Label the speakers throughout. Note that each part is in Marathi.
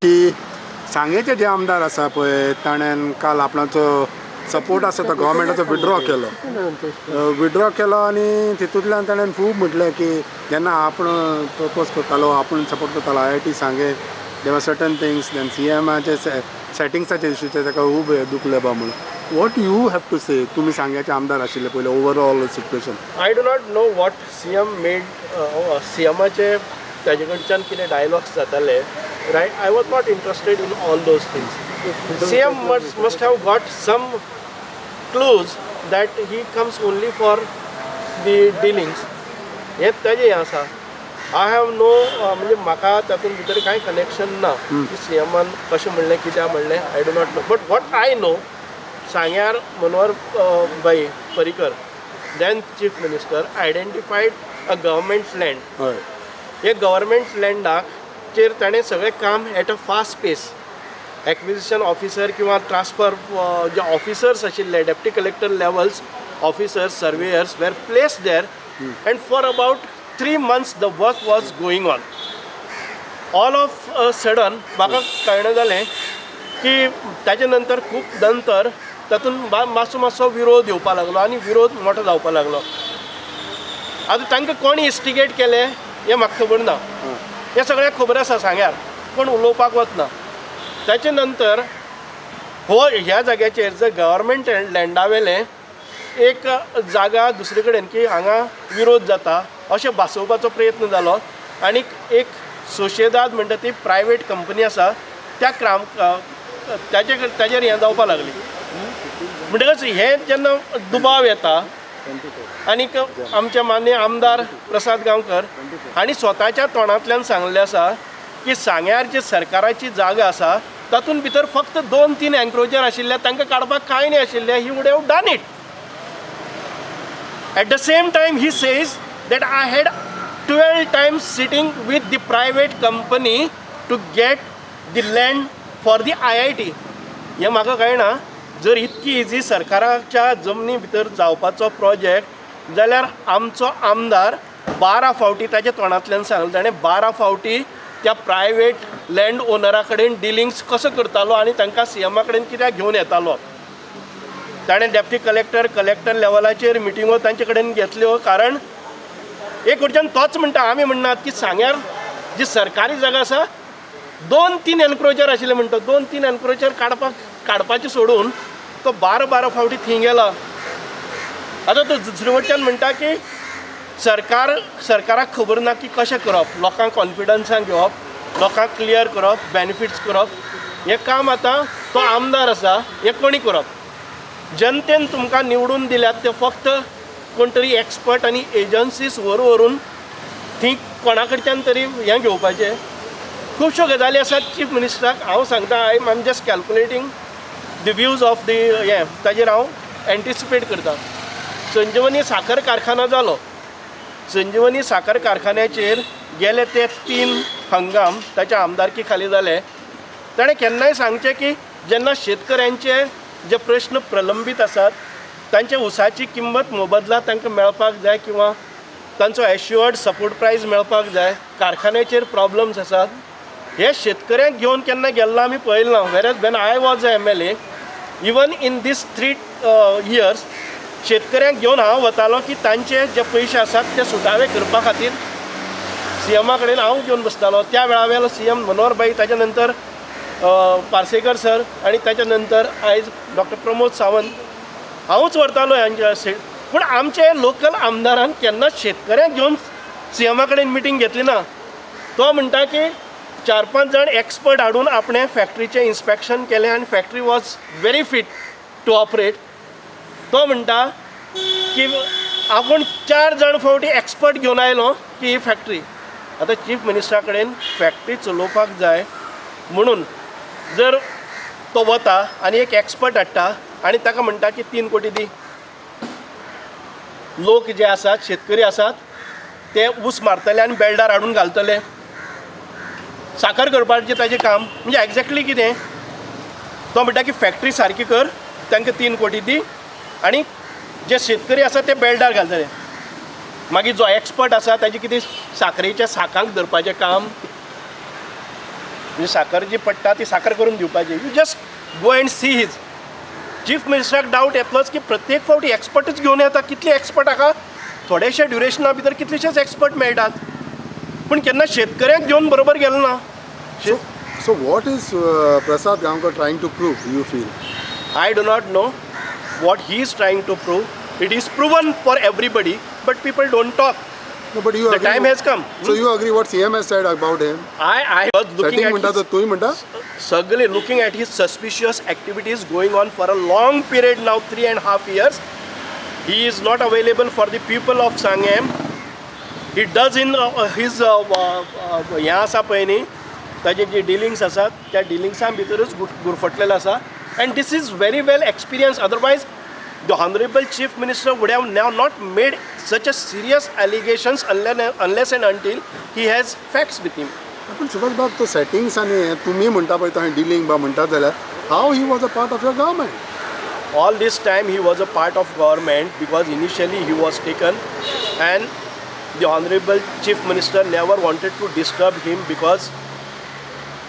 Speaker 1: की सांगेचे जे आमदार आसा पळय ताणें काल आपणाचो सपोर्ट आसा तो गव्हर्मेंटाचो विड्रॉ केलो आनी तितूंतल्यान ताणें खूब म्हटलें की जेन्ना आपूण प्रपोज करतालो आपूण सपोर्ट करतालो IIT सांगे देवर सर्टन थिंग्स देन CMचे सेटिंग्साचे इश्यूचे ताका खूब दुखलें बा म्हणून what you have to say तुमी सांग्याचे आमदार आशिल्ले पयले overall situation.
Speaker 2: I do not know what CM made CMचे ताजे कडच्यान कितें डायलॉग्स जाताले right. I was not interested in all those things. CM must have got some clues that he comes only for the dealings. हें ताजें हें आसा. आय हॅव नो म्हणजे म्हाका तातूंत भितर कांय कनेक्शन ना की CMन कशें म्हणलें कित्याक म्हणलें. I do not know. But what I know सांग्यार Manohar Bhai Parrikar then Chief Minister identified a government land. हे गव्हर्मेंट लँडाचेर ताणें सगळें काम at a fast pace acquisition officer किंवा ट्रान्सफर जे ऑफिसर्स आशिल्ले deputy collector levels officers surveyors were placed there and for about 3 months the work was going on. All of a sudden म्हाका कळना जालें की ताजे नंतर खूब नंतर तातूंत मातसो विरोध येवपाक लागलो आनी विरोध मोठो जावपाक लागलो. आतां तांकां कोण इन्स्टिगेट केलें हें म्हाका खबर ना. हें सगळ्यांक खबर आसा सांग्यार कोण उलोवपाक वचना. ताचे नंतर ह्या जाग्याचेर जर गव्हर्मेंट लँडावेलें एक जागा दुसरे कडेन की हांगा विरोध जाता अशें भासोवपाचो प्रयत्न जालो आनी एक सोशेदाद म्हणटा ती प्रायवेट कंपनी आसा त्या ताजेर हें जावपाक लागली. म्हणटकच हे जेन्ना दुबाव येता आनीक आमचे मान्य आमदार प्रसाद गांवकर हांणी स्वताच्या तोंडांतल्यान सांगलें आसा की सांग्यार जी सरकाराची जागा आसा तातूंत भितर फक्त 2-3 एन्क्रोचर आशिल्ले तांकां काडपाक कांय न्ही आशिल्लें. He would have done it. At the same time he says that I had 12 times sitting with the private company to get the land for the IIT. हें म्हाका कळना. जर इतकी इजी सरकाराच्या जमनी भितर जावपाचो प्रोजेक्ट जाल्यार आमचो आमदार 12 फावटी ताच्या तोंडांतल्यान सांगलें ताणें 12 फावटी त्या प्रायवेट लँड ओनरा कडेन डिलिंग्स कसो करतालो आनी तांकां CM कडेन कित्याक घेवन येतालो. ताणें डेप्टी कलेक्टर लेवलाचेर मिटिंगो तांचे कडेन घेतल्यो कारण एक वटच्यान तोच म्हणटा आमी म्हणनात की सांग्यार जी सरकारी जागा आसा 2-3 एन्क्रोचर आशिल्ले म्हणटा. 2-3 एन्क्रोचर काडपाचें सोडून तो 12 फावटी थंय गेला. आतां तो दुसरे वटच्यान म्हणटा की सरकाराक खबर ना की कशें करप. लोकांक कॉन्फिडन्सान घेवप लोकांक क्लियर करप बेनिफिट्स करप हें काम आतां तो आमदार आसा हें कोणी करप. जनतेन तुमकां निवडून दिल्यात ते फक्त कोण तरी एक्सपर्ट आनी एजन्सीज व्हरून थंय कोणा कडच्यान तरी हें घेवपाचें. खुबश्यो गजाली आसात. चीफ मिनिस्टराक हांव सांगता I am just calculating the views of the हें ताजेर हांव एंटिसिपेट करता. संजीवनी साखर कारखाना जालो. संजीवनी साखर कारखान्याचेर गेले ते 3 हंगाम ताच्या आमदारकी खाली जाले. ताणें केन्नाय सांगचें की जेन्ना शेतकऱ्यांचे जे प्रश्न प्रलंबीत आसात तांचे उसाची किंमत मोबदला तांकां मेळपाक जाय किंवा तांचो एश्युअर्ड सपोर्ट प्रायस मेळपाक जाय. कारखान्याचेर प्रॉब्लम्स आसात. हे शेतकऱ्यांक घेवन केन्ना गेल्लो आमी पळयलें ना. Whereas when I was a MLA even in these 3 years शेतकऱ्यांक घेवन हांव वतालो की तांचे जे पयशे आसात ते सुटावे करपा खातीर CM कडेन हांव घेवन बसतालो. त्या वेळावेलो CM मनोहर भाई ताच्या नंतर पार्सेकर सर आनी ताच्या नंतर आयज डॉक्टर प्रमोद सावंत हांवूच व्हरतालो ह्यांचे. पूण आमचे लोकल आमदारान केन्नाच शेतकऱ्यांक घेवन CM कडेन मिटींग घेतली ना. तो म्हणटा की 4-5 जाण एक्सपर्ट हाडून आपणें फॅक्ट्रीचें इन्स्पेक्शन केलें आनी factory was very fit to operate. तो म्हणटा की आपूण 4 जाण फावटी एक्सपर्ट घेवन आयलो की ही फॅक्ट्री. आतां चीफ मिनिस्टरा कडेन फॅक्ट्री चलोवपाक जाय म्हणून जर तो वता आनी एक एक्सपर्ट हाडटा आनी ताका म्हणटा की 3 कोटी दी. लोक जे आसात शेतकरी आसात ते ऊस मारतले आनी बेल्डार हाडून घालतले. साखर करपाचें ताजें काम म्हणजे एक्झॅक्टली कितें. तो म्हणटा की फॅक्ट्री सारकी कर तांकां 3 कोटी दी आनी जे शेतकरी आसा ते बेल्डार घालतले. मागीर जो एक्सपर्ट आसा ताजें कितें साखरेच्या साकांक धरपाचें काम म्हणजे साखर जी पडटा ती साखर करून दिवपाची. You just go and see his. Chief मिनिस्टराक डावट येतलोच की प्रत्येक फावटी एक्सपर्टच घेवन येता. कितले एक्सपर्ट हाका थोड्याशा ड्युरेशना भितर कितलेशेच एक्सपर्ट मेळटात, पूण केन्ना शेतकऱ्यांक घेवन बरोबर गेलो ना.
Speaker 1: So what is Prasad Gamkar trying to prove, you feel?
Speaker 2: I do not know what he is trying to prove. It is proven for everybody, but people don't talk.
Speaker 1: No, but you
Speaker 2: The
Speaker 1: agree.
Speaker 2: time has come.
Speaker 1: So you agree what CM has said about him?
Speaker 2: I was looking
Speaker 1: Setting
Speaker 2: at
Speaker 1: म्हणटा तर तुम्ही म्हणटा?
Speaker 2: सगळे looking at his suspicious activities going on for a long period now, 3.5 years. He is not available for the people of Sangam. He does in his हें आसा पळय न्ही, ताजे जे डिलिंग्स आसात त्या डिलिंग्सां भितरूच गुरफटलेलो आसा. And this is very well experienced. Otherwise, the Honorable Chief Minister would have now not made such a serious allegations unless and until he has facts with him.
Speaker 1: पण सुभाष बाब तो सेटिंग्स आनी तुम्ही म्हणटा पळय तो डिलिंग बा म्हणटा जाल्यार हाव he was a part of your government.
Speaker 2: All this time he was a part of government because initially he was taken and the Honorable Chief Minister never wanted to disturb him because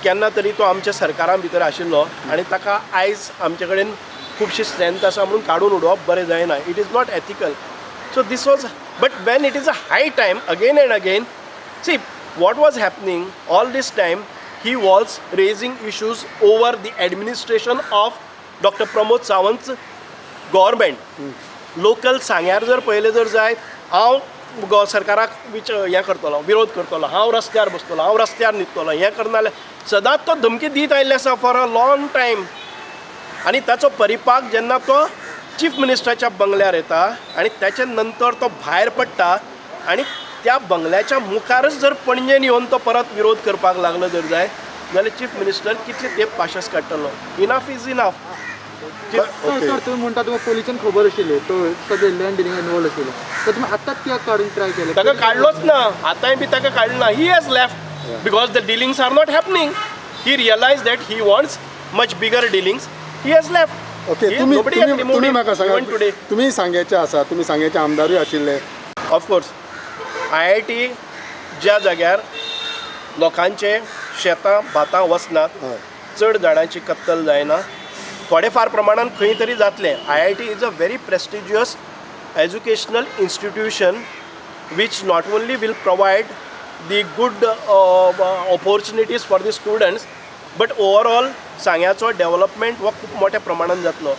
Speaker 2: केन्ना तरी तो आमच्या सरकारां भितर आशिल्लो आनी ताका आयज आमचे कडेन खुबशी स्ट्रेंथ आसा म्हणून काडून उडोवप बरें जायना. It is not ethical. So this was but when it is a high time again and again see what was happening all this time he was raising issues over the administration of doctor Pramod Sawant government. Local सांग्यार जर पळयलें जर जायत हांव सरकाराक हें करतलो, विरोध करतलो, हांव रस्त्यार बसतलो, हांव रस्त्यार न्हिदतलो, हें करना जाल्यार सदांच तो धमकी दीत आयिल्लो आसा फॉर अ लाँग टायम. आनी ताचो परिपाक जेन्ना तो चीफ मिनिस्टराच्या बंगल्यार येता आनी त्याच्या नंतर तो भायर पडटा आनी त्या बंगल्याच्या मुखारच जर पणजेन येवन तो परत विरोध करपाक लागलो जर जाय जाल्यार चीफ मिनिस्टर कितले तेंप पाशस काडटलो. Enough is enough.
Speaker 3: सर तुम्ही म्हणता तुम्हाला पोलिसांक खबर आशिल्ली तो सगळे लँड डिलिंग इन्वॉल्व आशिल्लो, तर तुम्ही आतांच कित्याक काडून ट्राय केले?
Speaker 2: ताका काडलोच ना, आतांय बी ताका काडलो ना. He has left because the dealings are not happening. He realise that he wants much bigger dealings. He has left.
Speaker 1: Okay, तुम्ही म्हाका सांगा, तुम्ही सांग्याचे आसा, तुम्ही सांग्याचे आमदारूय आशिल्ले.
Speaker 2: ऑफकोर्स IIT ज्या जाग्यार लोकांचे शेतां भातां वचनात, चड झाडांची कत्तल जायना, थोडे फार प्रमाणात खंय तरी जातलें. IIT is a very prestigious educational institution which not only will provide the good opportunities for the students, but overall सांग्याचो डेव्हलपमेंट हो खूप मोठ्या प्रमाणात जातलो.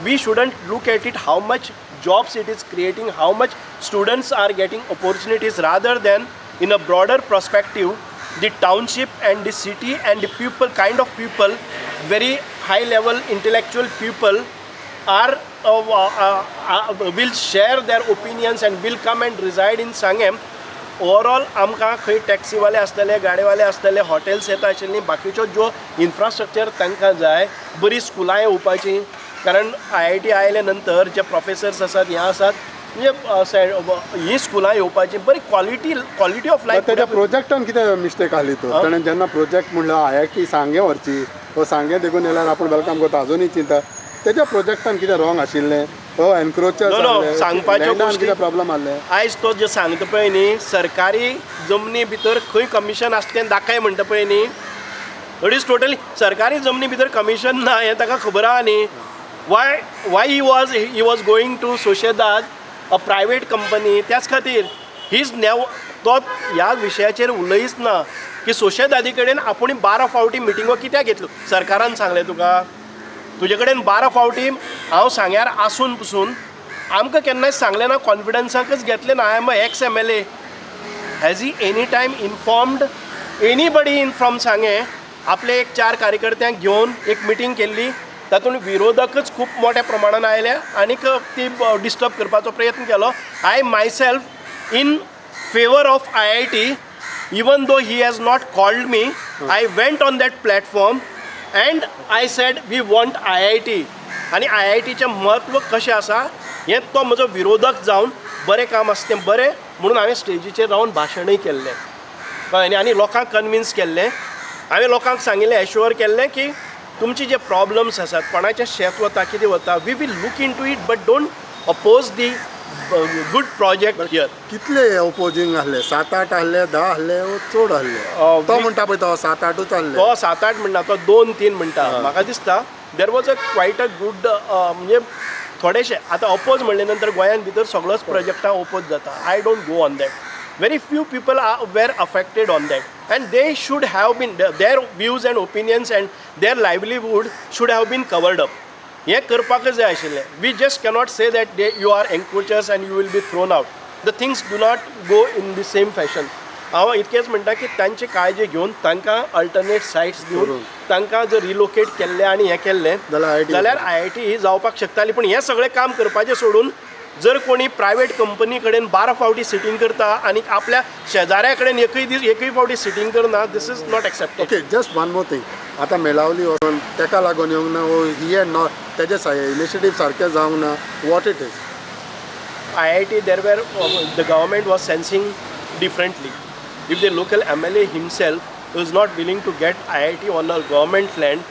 Speaker 2: We shouldn't look at it how much jobs it is creating, how much students are getting opportunities, rather than in a broader perspective the township and the city and the people, kind of people, very high level intellectual people are will share their opinions and will come and reside in Sangam. Overall आमकां खंय टॅक्सीवाले आसतले, गाडीवाले आसतले, हॉटेल्स येता आशिल्लीं, बाकीच्यो ज्यो इन्फ्रास्ट्रक्चर तांकां जाय, बरी स्कुलां येवपाचीं, कारण IIT आयले नंतर जे प्रोफेसर्स आसात हे आसात म्हणजे ही स्कुलां येवपाची बरी क्वॉलिटी ऑफ लायफ.
Speaker 1: त्याच्या प्रोजेक्टान कितें मिस्टेक आसली तो? ताणें जेन्ना प्रोजेक्ट म्हणलो IIT सांगे व्हरची, तो सांगे देखून येल्यार आपूण वेलकम करता, अजुनूय चिंता तेच्या प्रोजेक्टान कितें रॉंग आशिल्लें? तो एनक्रोचर
Speaker 2: सांगपाच्यो
Speaker 1: कितें प्रॉब्लम आसलें?
Speaker 2: आयज तो जे सांगता पळय न्ही, सरकारी जमनी भितर खंय कमिशन आसता तें दाखय म्हणटा पळय न्ही, इट इज टोटली सरकारी जमनी भितर कमिशन ना हें ताका खबर आहा न्ही. Why he was going to Sociedade, a private company. त्याच खातीर हीज तो ह्या विशयाचेर उलयच ना की सोशेदादी कडेन आपूण 12 फावटी मिटिंगो कित्याक घेतल्यो. सरकारान सांगलें तुका? तुजे कडेन 12 फावटी हांव सांग्यार आसून पसून आमकां केन्नाय सांगलें ना, कॉन्फिडन्साकच घेतलें ना. I am ex MLA. Has he any time informed anybody in from Sanguem? आपले एक 4 कार्यकर्त्यांक घेवन एक मिटींग केल्ली, तातूंत विरोधकच खूब मोठ्या प्रमाणान आयले आनीक ती डिस्टर्ब करपाचो प्रयत्न केलो. I myself in favour of IIT, even though he has not called me, I went on that platform and I said we want IIT. आणि IITचें म्हत्व कशें आसा हें तो म्हजो विरोधक जावन बरें काम आसा तें बरें म्हणून हांवें स्टेजीचेर रावन भाशणूय केल्लें, कळ्ळें, आनी लोकांक कन्विन्स केल्लें. हांवें लोकांक सांगिल्लें, एश्युअर केल्लें की तुमचे जे प्रॉब्लम्स आसात, कोणाचें शेत वता, कितें वता, we will look into it, but don't oppose the good project here.
Speaker 1: कितले ओपोजिंग आहले 7-8 आहले 10 आहले वो चड आहले तो म्हणटा पळय तो 7-8च आहले
Speaker 2: तो 7-8 म्हणटा तो 2-3 म्हणटा म्हाका दिसता there was a quiet a good म्हणजे थोडेशे आतां अपोज म्हणले नंतर गोंयान भितर सगळोच प्रोजेक्टां ओपोज जाता I don't go on that very few people were affected on that and they should have been their views and opinions and their livelihood should have been covered up हे करपाकच जाय आशिल्लें we just cannot say that you are encroachers and you will be thrown out the things do not go in the same fashion हांव इतकेंच म्हणटा की तांची काळजी घेवन तांकां अल्टरनेट सायट्स दिवन तांकां जर रिलोकेट केल्लें आनी हें केल्लें जाल्यार IIT ही जावपाक शकताली पूण हें सगळें काम करपाचें सोडून जर कोणी प्रायवेट कंपनी कडेन 12 फावटी सिटींग करता आणि आपल्या शेजाऱ्या कडेन एकूय फावटी सिटींग करना this is not accepted
Speaker 1: okay just one more thing आतां मेलावली वचून तेका लागून येवंक ना वो ही तेजे इनिशिएटीव सारके जावंक ना what it is
Speaker 2: IIT there were the government was sensing differently if the local MLA himself is not willing to get IIT on a government land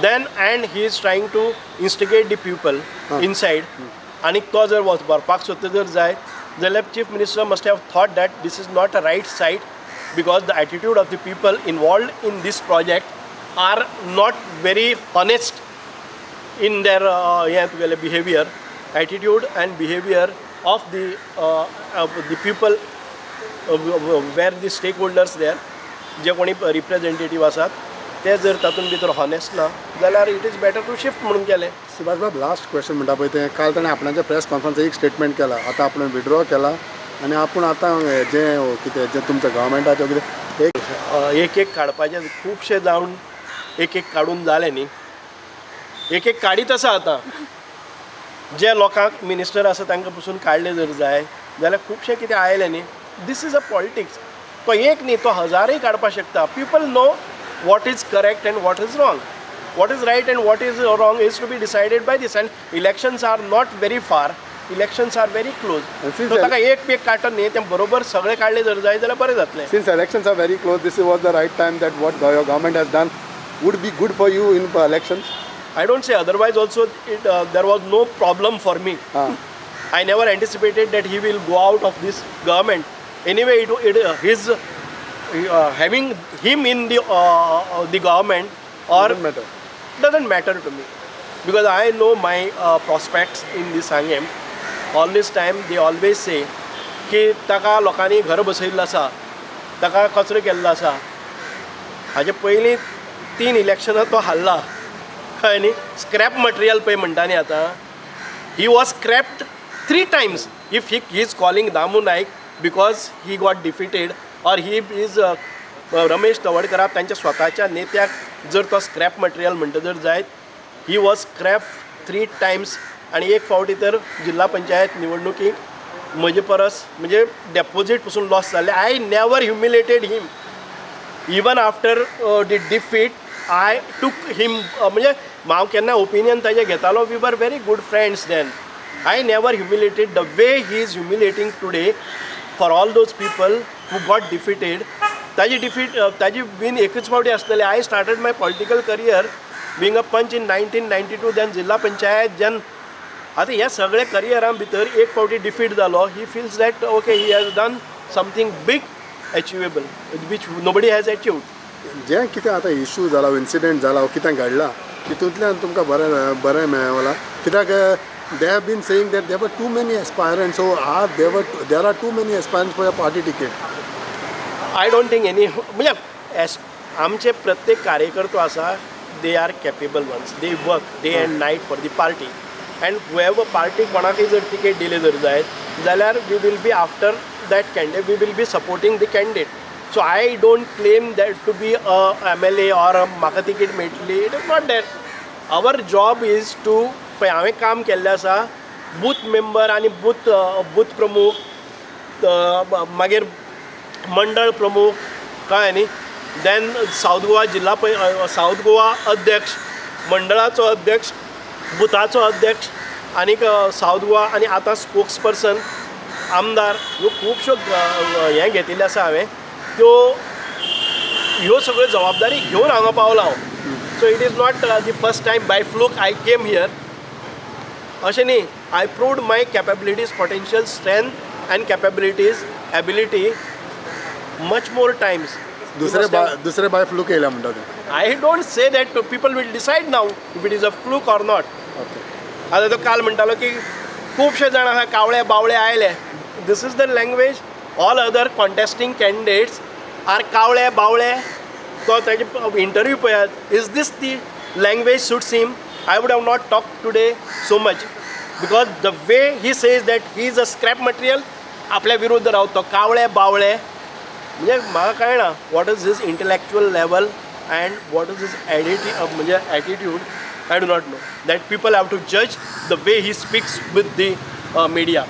Speaker 2: then and he is trying to instigate the people inside आणि तो जर व्हरपाक सोदता जर जाय जाल्यार chief minister must have thought that this is not a right site because the attitude of the people involved in this project are not very honest in their हें तुगेलें behaviour attitude and behaviour of the people where the stakeholders there जे कोणी रिप्रेझेंटेटीव आसात ते जर तातूंत भितर हॉनेस्ट ना जाल्यार it is better to shift म्हणून केलें
Speaker 1: सुभाष बाब लास्ट क्वेश्चन म्हणटा पळय तें काल ताणें आपणाच्या प्रेस कॉन्फरन्साक एक स्टेटमेंट केला आतां आपण विड्रॉ केला आनी आपूण आतां जें कितें जें तुमच्या गव्हर्मेंटाचें कितें
Speaker 2: एक काडपाचें खुबशें जावन एक काडून जालें न्ही एक काडीत आसा आतां जे लोकांक मिनिस्टर आसा तांकां पसून काडले जर जाय जाल्यार खुबशें कितें आयलें न्ही दीस इज अ पॉलिटिक्स तो एक न्ही तो हजारय काडपाक शकता people know what is correct and what is wrong what is right and what is wrong is to be decided by this and elections are not very far elections are very close so ताका एक पेक काडटा न्ही तें बरोबर सगळें काडलें जर जाय जाल्यार बरें जातलें
Speaker 1: since elections are very close this was the right time that what your government has done would be good for you in elections
Speaker 2: I don't say otherwise also there was no problem for me I never anticipated that he will go out of this government anyway his having him in the government or doesn't matter to me because I know my prospects in the Sangam all this time they always say की ताका लोकांनी घर बसयल्लो आसा ताका कचरो केल्लो आसा हाजे पयलीं 3 इलेक्शनां तो हारला कळ्ळें न्ही स्क्रॅप मटेरियल पळय म्हणटा न्ही आतां he was स्क्रॅप्ड 3 times if he is calling Damu Naik because he got defeated or he is Ramesh तवडकराक तांच्या स्वताच्या नेत्याक जर तो स्क्रॅप मटेरियल म्हणटा जर जायत ही वॉज स्क्रॅप 3 times आनी एक फावटी तर जिल्हा पंचायत निवडणुकीक म्हजे परस म्हणजे डेपोजीट पसून लॉस जाल्ले I never humiliated him even after the defeat I took him म्हणजे हांव केन्ना ओपिनियन ताजें घेतालो we were very good friends then I never humiliated the way he is humiliating today for all those people who got defeated ताजी विन एकच फावटी आसतली I started my political career being a panch in 1992 then जिल्हा पंचायत जेन आतां ह्या सगळ्या करियरां भितर एक फावटी डिफीट जालो he feels that okay he has done something big achievable which nobody has achieved
Speaker 1: जें कितें आतां इशू जाला इन्सिडेंट जाला कितें घडला तितूंतल्यान तुमकां बरें मेळ्ळां कित्याक they have been saying that there were too many aspirants so there are too many aspirants for a party ticket
Speaker 2: I don't think any म्हणजे आमचे प्रत्येक कार्यकर्तो आसा they are capable ones they work day and night for the party and whoever party कोणाकय जर ticket दिले जर जायत जाल्यार we will be after that candidate we will be supporting the candidate so I don't claim that to be a MLA or म्हाका ticket मेळटली it is not that our job is to पळय हांवें काम केल्लें आसा बूथ मेंबर आनी बूथ प्रमुख मागीर मंडळ प्रमुख कळ्ळें न्ही then south Goa south Goa अध्यक्ष मंडळाचो अध्यक्ष बुथाचो अध्यक्ष आनीक साऊथ गोवा आनी आतां स्पोक्स पर्सन आमदार ह्यो खुबश्यो हें घेतिल्ले आसा हांवें त्यो ह्यो सगळ्यो जबाबदारी घेवन हांगा पावला हांव so it is not the first time by fluke I came here अशें न्ही I proved my capabilities potential strength and capabilities ability much more times.
Speaker 1: दुसरे बाय फ्लूक येयला म्हणटा तूं.
Speaker 2: I don't say that people will decide now if it is a fluke or not. आता तो काल म्हणटालो की खुबशे जाण आहा कावळे बावळे आयले. This is the language. All other contesting candidates are कावळे बावळे. तो ताजे इंटरव्यू पळयात. Is this the language suits him? I would have not talked today so much because the way he says that he is a scrap material आपल्या विरुद्ध रावतो कावळे बावळे. म्हणजे म्हाका कळना what is his intellectual level and what is his म्हणजे attitude. I do not know that people have to जज the way he speaks with the media.